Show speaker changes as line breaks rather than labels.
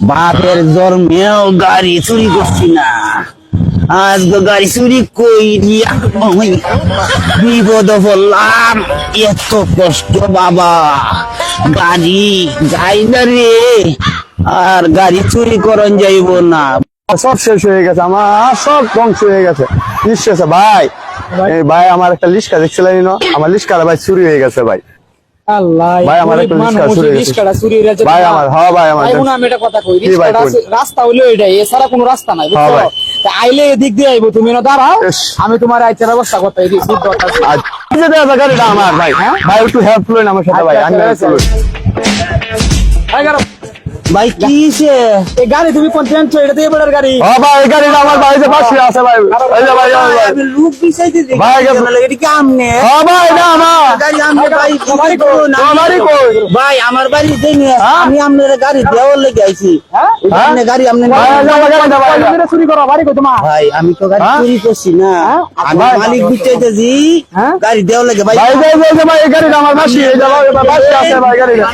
বাপের জন্মেও গাড়ি চুরি করছি না, আজকে গাড়ি চুরি কইরিয়া ওই বিপদ পড়লাম। এত কষ্ট বাবা, গাড়ি যাই না রে, আর গাড়ি চুরি করন যাইব না।
সব শেষ হয়ে গেছে, আমার সব ধ্বংস হয়ে গেছে। নিঃশেষ ভাই, এই ভাই আমার একটা লিস্কা দেখছিলেন না, আমার লিস্কাটা ভাই চুরি হয়ে গেছে ভাই।
আল্লাহ,
ভাই আমার একটা
রিস্কাটা চুরি হয়ে গেছে
ভাই আমার। হ্যাঁ ভাই আমার,
আমি এটা কথা কই, রিস্কাটা রাস্তা হইলো এটাই, এছাড়া কোনো রাস্তা নাই, বুঝছো? তা আইলে এদিক দিয়ে আইবো, তুমি না দাঁড়াও, আমি তোমার আইচার ব্যবস্থা করতে এই
গাড়িটা আমার ভাই। ভাই একটু হেল্প করলেন আমার সাথে ভাই, আমি
ভাই কিসে
এই গাড়ি তুমি কোন ট্রেন তো এটা দিয়ে বড় গাড়ি।
হ্যাঁ ভাই, এই গাড়িটা আমার বাড়িতে পাশে আছে ভাই। এই যে ভাই,
আমি লুক বিছাইতে দেখি
ভাই,
এটা কি আমনে?
হ্যাঁ ভাই, এটা আমার
গাড়ি আমনে ভাই,
বাড়ি কই?
ভাই আমার বাড়ি দেনি, আমি আপনার গাড়ি দেওয়ার লেগে আইছি। আপনি গাড়ি আপনি
ভাই, আমার গাড়িটা ভাই,
চুরি করো বাড়ি কই তোমার?
ভাই আমি তো গাড়ি চুরি করছি না, আমি মালিক বিচাইতেছি গাড়ি দেওয়ার লেগে। ভাই
ভাই ভাই, এই গাড়িটা আমার বাসি, এই যে ভাই বাসি আছে ভাই গাড়িটা।